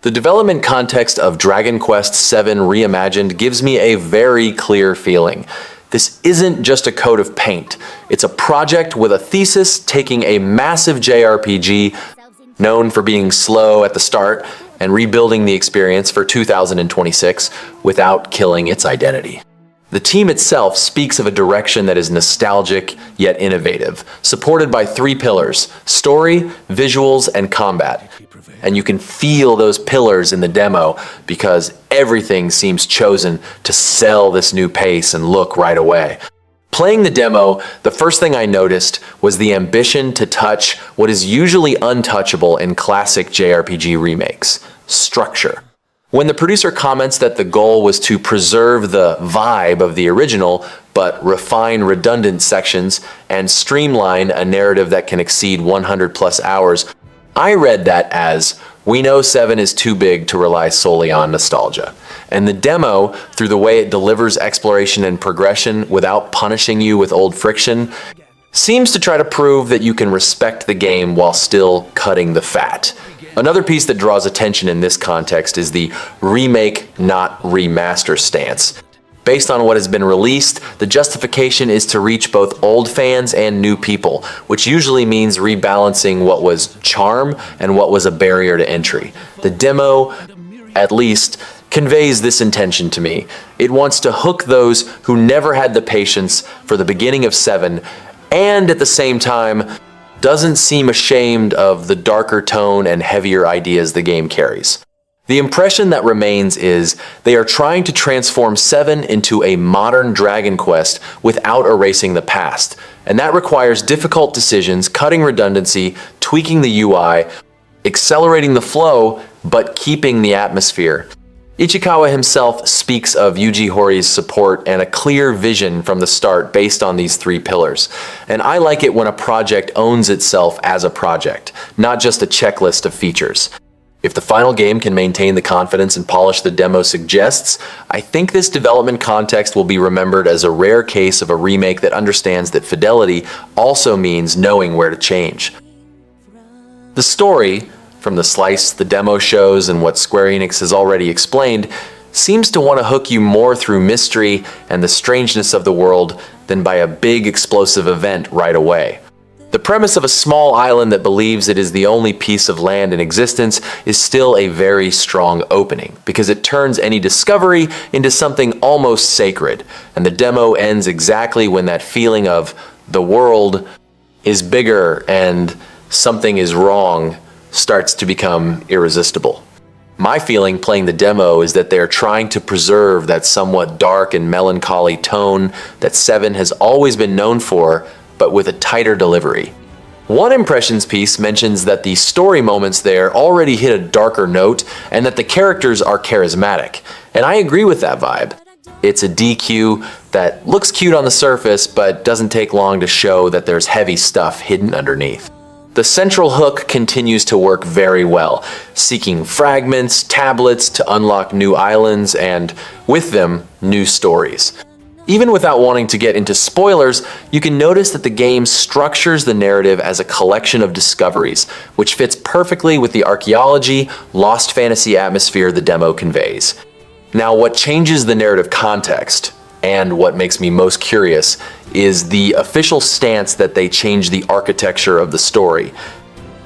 The development context of Dragon Quest VII Reimagined gives me a very clear feeling. This isn't just a coat of paint. It's a project with a thesis taking a massive JRPG known for being slow at the start and rebuilding the experience for 2026 without killing its identity. The team itself speaks of a direction that is nostalgic yet innovative, supported by three pillars: story, visuals, and combat. And you can feel those pillars in the demo because everything seems chosen to sell this new pace and look right away. Playing the demo, the first thing I noticed was the ambition to touch what is usually untouchable in classic JRPG remakes: structure. When the producer comments that the goal was to preserve the vibe of the original, but refine redundant sections and streamline a narrative that can exceed 100+ hours, I read that as, we know 7 is too big to rely solely on nostalgia. And the demo, through the way it delivers exploration and progression without punishing you with old friction, seems to try to prove that you can respect the game while still cutting the fat. Another piece that draws attention in this context is the remake, not remaster stance. Based on what has been released, the justification is to reach both old fans and new people, which usually means rebalancing what was charm and what was a barrier to entry. The demo, at least, conveys this intention to me. It wants to hook those who never had the patience for the beginning of 7, and at the same time, doesn't seem ashamed of the darker tone and heavier ideas the game carries. The impression that remains is they are trying to transform 7 into a modern Dragon Quest without erasing the past, and that requires difficult decisions, cutting redundancy, tweaking the UI, accelerating the flow, but keeping the atmosphere. Ichikawa himself speaks of Yuji Hoри's support and a clear vision from the start based on these three pillars. And I like it when a project owns itself as a project, not just a checklist of features. If the final game can maintain the confidence and polish the demo suggests, I think this development context will be remembered as a rare case of a remake that understands that fidelity also means knowing where to change. The story, from the slice the demo shows and what Square Enix has already explained, seems to want to hook you more through mystery and the strangeness of the world than by a big explosive event right away. The premise of a small island that believes it is the only piece of land in existence is still a very strong opening, because it turns any discovery into something almost sacred, and the demo ends exactly when that feeling of the world is bigger and something is wrong starts to become irresistible. My feeling playing the demo is that they're trying to preserve that somewhat dark and melancholy tone that 7 has always been known for, but with a tighter delivery. One impressions piece mentions that the story moments there already hit a darker note and that the characters are charismatic, and I agree with that vibe. It's a DQ that looks cute on the surface, but doesn't take long to show that there's heavy stuff hidden underneath. The central hook continues to work very well, seeking fragments, tablets to unlock new islands, and with them, new stories. Even without wanting to get into spoilers, you can notice that the game structures the narrative as a collection of discoveries, which fits perfectly with the archaeology, lost fantasy atmosphere the demo conveys. Now, what changes the narrative context, and what makes me most curious, is the official stance that they change the architecture of the story.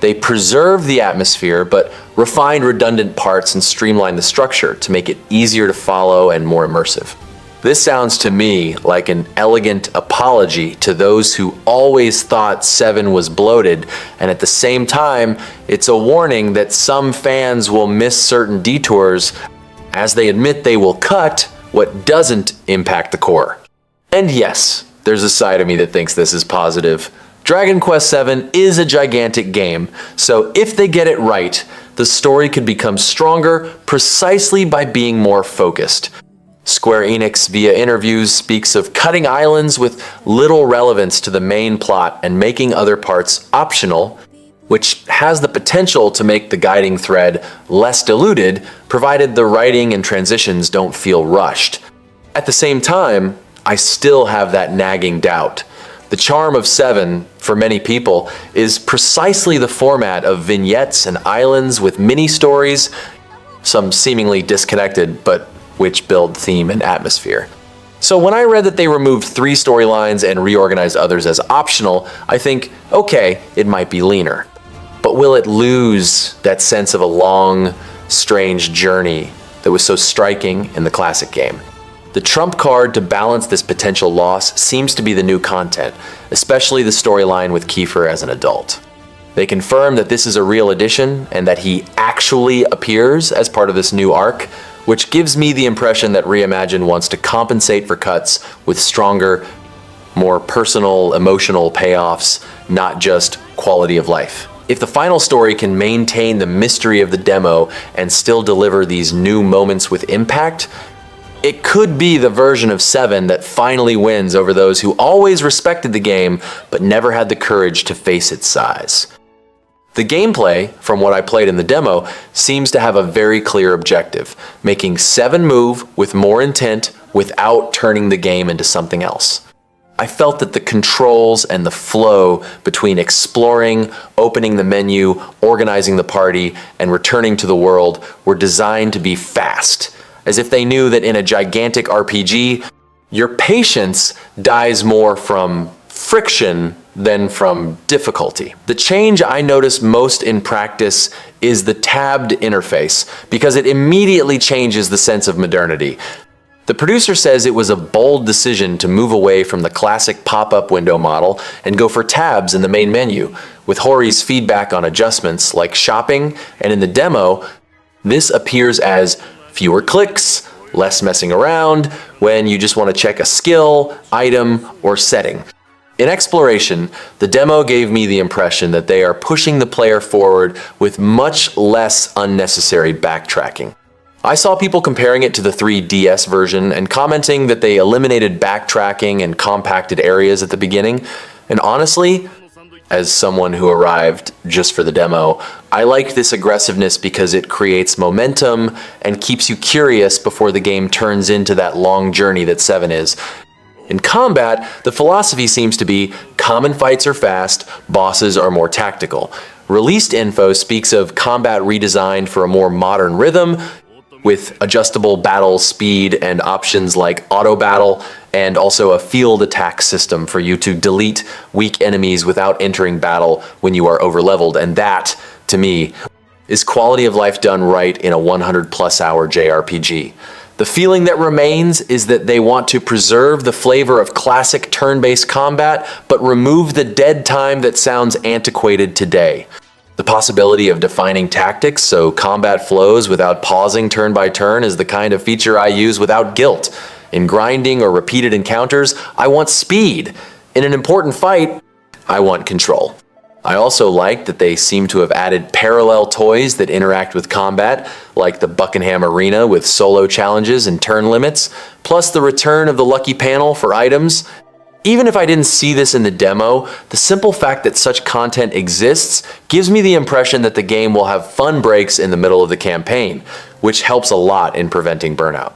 They preserve the atmosphere, but refine redundant parts and streamline the structure to make it easier to follow and more immersive. This sounds to me like an elegant apology to those who always thought 7 was bloated, and at the same time, it's a warning that some fans will miss certain detours as they admit they will cut what doesn't impact the core. And yes, there's a side of me that thinks this is positive. Dragon Quest VII is a gigantic game, so if they get it right, the story could become stronger precisely by being more focused. Square Enix, via interviews, speaks of cutting islands with little relevance to the main plot and making other parts optional, which has the potential to make the guiding thread less diluted, provided the writing and transitions don't feel rushed. At the same time, I still have that nagging doubt. The charm of 7, for many people, is precisely the format of vignettes and islands with mini-stories, some seemingly disconnected, but which build theme and atmosphere. So when I read that they removed 3 storylines and reorganized others as optional, I think, okay, it might be leaner. But will it lose that sense of a long, strange journey that was so striking in the classic game? The trump card to balance this potential loss seems to be the new content, especially the storyline with Kiefer as an adult. They confirm that this is a real addition and that he actually appears as part of this new arc, which gives me the impression that Reimagined wants to compensate for cuts with stronger, more personal, emotional payoffs, not just quality of life. If the final story can maintain the mystery of the demo and still deliver these new moments with impact, it could be the version of 7 that finally wins over those who always respected the game but never had the courage to face its size. The gameplay, from what I played in the demo, seems to have a very clear objective, making 7 move with more intent without turning the game into something else. I felt that the controls and the flow between exploring, opening the menu, organizing the party, and returning to the world were designed to be fast, as if they knew that in a gigantic RPG, your patience dies more from friction than from difficulty. The change I notice most in practice is the tabbed interface, because it immediately changes the sense of modernity. The producer says it was a bold decision to move away from the classic pop-up window model and go for tabs in the main menu, with Hori's feedback on adjustments like shopping, and in the demo, this appears as fewer clicks, less messing around when you just want to check a skill, item, or setting. In exploration, the demo gave me the impression that they are pushing the player forward with much less unnecessary backtracking. I saw people comparing it to the 3DS version and commenting that they eliminated backtracking and compacted areas at the beginning, and honestly, as someone who arrived just for the demo, I like this aggressiveness because it creates momentum and keeps you curious before the game turns into that long journey that 7 is. In combat, the philosophy seems to be common fights are fast, bosses are more tactical. Released info speaks of combat redesigned for a more modern rhythm, with adjustable battle speed and options like auto battle, and also a field attack system for you to delete weak enemies without entering battle when you are overleveled. And that, to me, is quality of life done right in a 100+ hour JRPG. The feeling that remains is that they want to preserve the flavor of classic turn-based combat, but remove the dead time that sounds antiquated today. The possibility of defining tactics so combat flows without pausing turn by turn is the kind of feature I use without guilt. In grinding or repeated encounters, I want speed. In an important fight, I want control. I also like that they seem to have added parallel toys that interact with combat, like the Buckingham Arena with solo challenges and turn limits, plus the return of the lucky panel for items. Even if I didn't see this in the demo, the simple fact that such content exists gives me the impression that the game will have fun breaks in the middle of the campaign, which helps a lot in preventing burnout.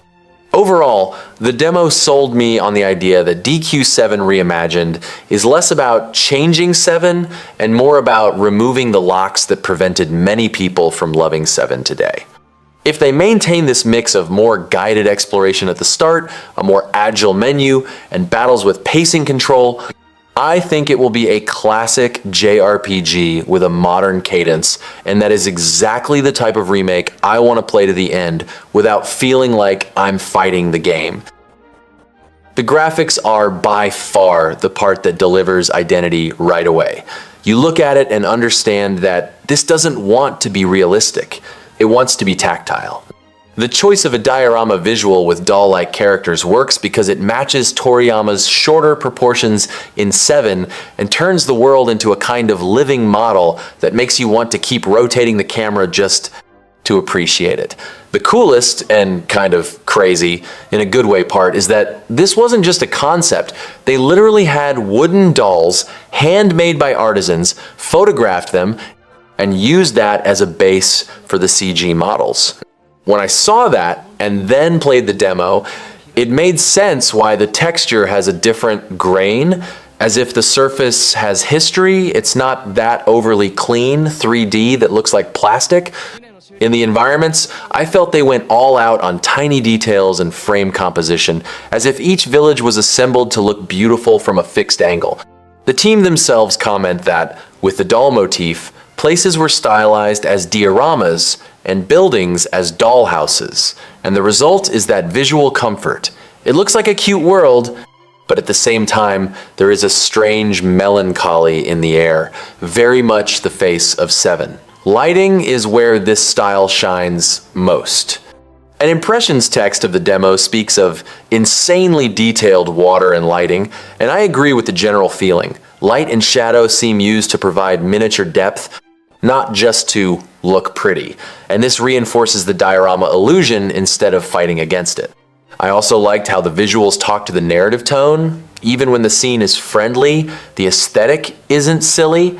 Overall, the demo sold me on the idea that DQ7 Reimagined is less about changing 7 and more about removing the locks that prevented many people from loving 7 today. If they maintain this mix of more guided exploration at the start, a more agile menu, and battles with pacing control, I think it will be a classic JRPG with a modern cadence, and that is exactly the type of remake I want to play to the end without feeling like I'm fighting the game. The graphics are by far the part that delivers identity right away. You look at it and understand that this doesn't want to be realistic. It wants to be tactile. The choice of a diorama visual with doll-like characters works because it matches Toriyama's shorter proportions in 7 and turns the world into a kind of living model that makes you want to keep rotating the camera just to appreciate it. The coolest and kind of crazy, in a good way, part is that this wasn't just a concept. They literally had wooden dolls, handmade by artisans, photographed them, and used that as a base for the CG models. When I saw that and then played the demo, it made sense why the texture has a different grain, as if the surface has history. It's not that overly clean 3D that looks like plastic. In the environments, I felt they went all out on tiny details and frame composition, as if each village was assembled to look beautiful from a fixed angle. The team themselves comment that, with the doll motif, places were stylized as dioramas and buildings as dollhouses, and the result is that visual comfort. It looks like a cute world, but at the same time, there is a strange melancholy in the air, very much the face of VII. Lighting is where this style shines most. An impressions text of the demo speaks of insanely detailed water and lighting, and I agree with the general feeling. Light and shadow seem used to provide miniature depth, not just to look pretty, and this reinforces the diorama illusion instead of fighting against it. I also liked how the visuals talk to the narrative tone. Even when the scene is friendly, the aesthetic isn't silly.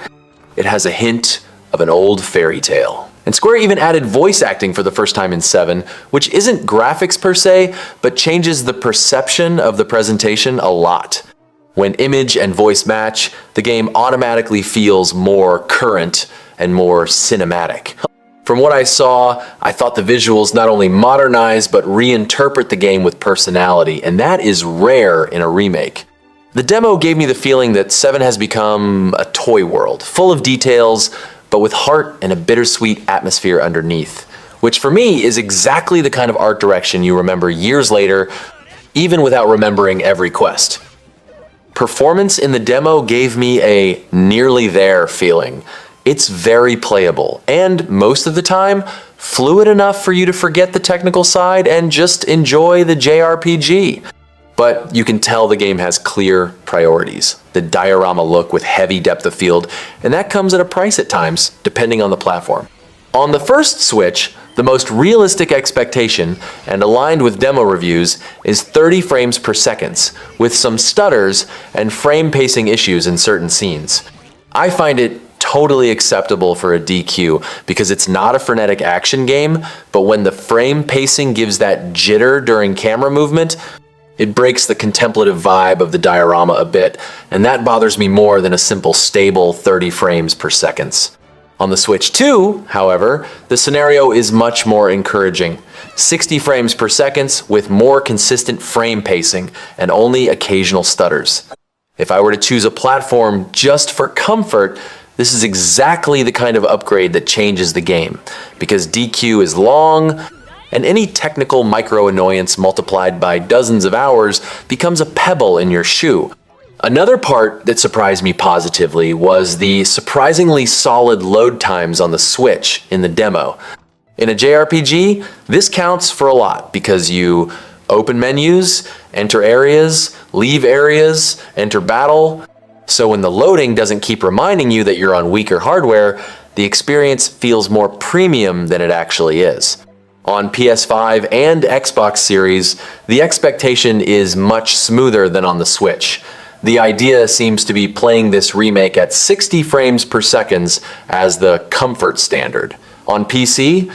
It has a hint of an old fairy tale. And Square even added voice acting for the first time in VII, which isn't graphics per se, but changes the perception of the presentation a lot. When image and voice match, the game automatically feels more current and more cinematic. From what I saw, I thought the visuals not only modernize but reinterpret the game with personality, and that is rare in a remake. The demo gave me the feeling that VII has become a toy world, full of details, but with heart and a bittersweet atmosphere underneath, which for me is exactly the kind of art direction you remember years later, even without remembering every quest. Performance in the demo gave me a nearly there feeling. It's very playable, and most of the time, fluid enough for you to forget the technical side and just enjoy the JRPG. But you can tell the game has clear priorities. The diorama look with heavy depth of field, and that comes at a price at times, depending on the platform. On the first Switch, the most realistic expectation, and aligned with demo reviews, is 30 frames per second, with some stutters and frame pacing issues in certain scenes. I find it totally acceptable for a DQ because it's not a frenetic action game, but when the frame pacing gives that jitter during camera movement, it breaks the contemplative vibe of the diorama a bit, and that bothers me more than a simple stable 30 frames per second. On the Switch 2, however, the scenario is much more encouraging. 60 frames per second with more consistent frame pacing and only occasional stutters. If I were to choose a platform just for comfort, this is exactly the kind of upgrade that changes the game, because DQ is long, and any technical micro-annoyance multiplied by dozens of hours becomes a pebble in your shoe. Another part that surprised me positively was the surprisingly solid load times on the Switch in the demo. In a JRPG, this counts for a lot because you open menus, enter areas, leave areas, enter battle. So when the loading doesn't keep reminding you that you're on weaker hardware, the experience feels more premium than it actually is. On PS5 and Xbox Series, the expectation is much smoother than on the Switch. The idea seems to be playing this remake at 60 frames per second as the comfort standard. On PC,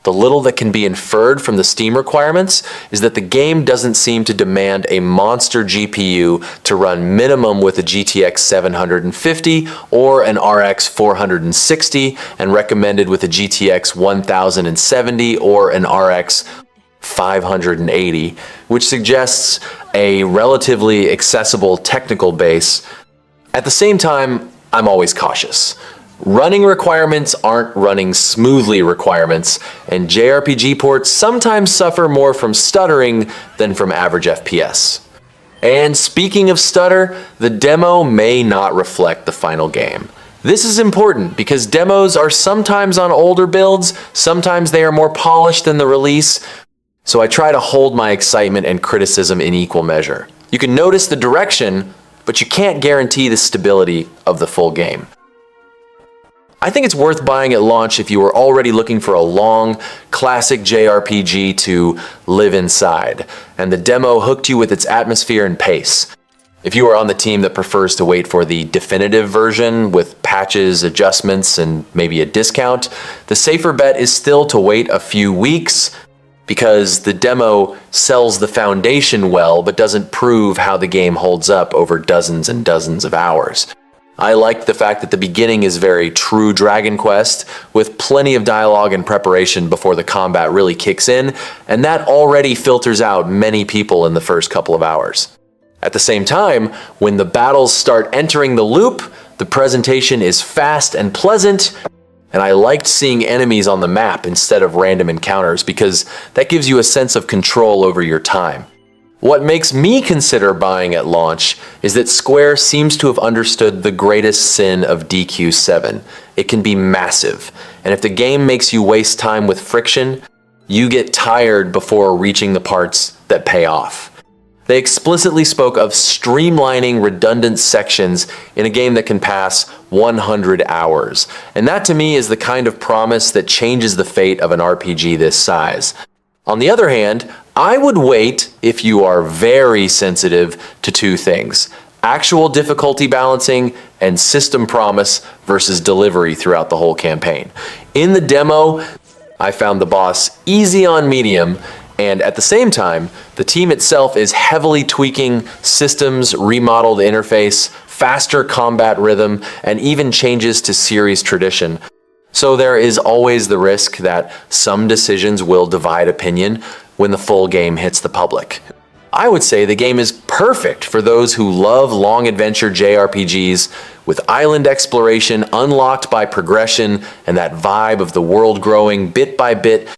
the little that can be inferred from the Steam requirements is that the game doesn't seem to demand a monster GPU to run minimum with a GTX 750 or an RX 460 and recommended with a GTX 1070 or an RX 580, which suggests a relatively accessible technical base. At the same time, I'm always cautious. Running requirements aren't running smoothly requirements, and JRPG ports sometimes suffer more from stuttering than from average FPS. And speaking of stutter, the demo may not reflect the final game. This is important because demos are sometimes on older builds, sometimes they are more polished than the release, so I try to hold my excitement and criticism in equal measure. You can notice the direction, but you can't guarantee the stability of the full game. I think it's worth buying at launch if you were already looking for a long, classic JRPG to live inside, and the demo hooked you with its atmosphere and pace. If you are on the team that prefers to wait for the definitive version with patches, adjustments, and maybe a discount, the safer bet is still to wait a few weeks, because the demo sells the foundation well but doesn't prove how the game holds up over dozens and dozens of hours. I liked the fact that the beginning is very true Dragon Quest, with plenty of dialogue and preparation before the combat really kicks in, and that already filters out many people in the first couple of hours. At the same time, when the battles start entering the loop, the presentation is fast and pleasant, and I liked seeing enemies on the map instead of random encounters because that gives you a sense of control over your time. What makes me consider buying at launch is that Square seems to have understood the greatest sin of DQ7. It can be massive, and if the game makes you waste time with friction, you get tired before reaching the parts that pay off. They explicitly spoke of streamlining redundant sections in a game that can pass 100 hours, and that to me is the kind of promise that changes the fate of an RPG this size. On the other hand, I would wait if you are very sensitive to two things: actual difficulty balancing and system promise versus delivery throughout the whole campaign. In the demo, I found the boss easy on medium, and at the same time, the team itself is heavily tweaking systems, remodeled interface, faster combat rhythm, and even changes to series tradition. So there is always the risk that some decisions will divide opinion when the full game hits the public. I would say the game is perfect for those who love long adventure JRPGs with island exploration unlocked by progression and that vibe of the world growing bit by bit,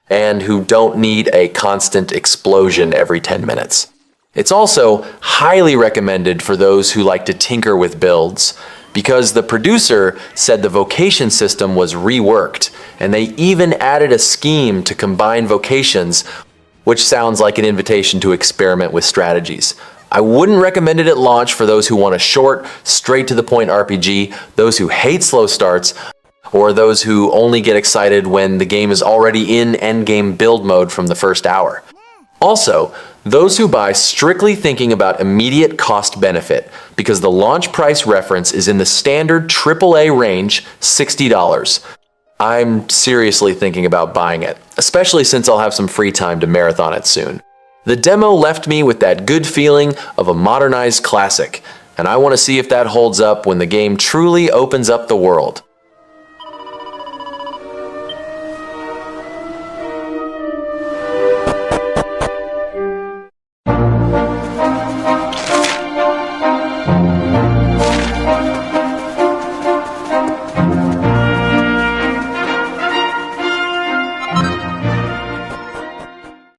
and who don't need a constant explosion every 10 minutes. It's also highly recommended for those who like to tinker with builds, because the producer said the vocation system was reworked, and they even added a scheme to combine vocations, which sounds like an invitation to experiment with strategies. I wouldn't recommend it at launch for those who want a short, straight-to-the-point RPG, those who hate slow starts, or those who only get excited when the game is already in endgame build mode from the first hour. Also, those who buy strictly thinking about immediate cost benefit, because the launch price reference is in the standard AAA range, $60. I'm seriously thinking about buying it, especially since I'll have some free time to marathon it soon. The demo left me with that good feeling of a modernized classic, and I want to see if that holds up when the game truly opens up the world.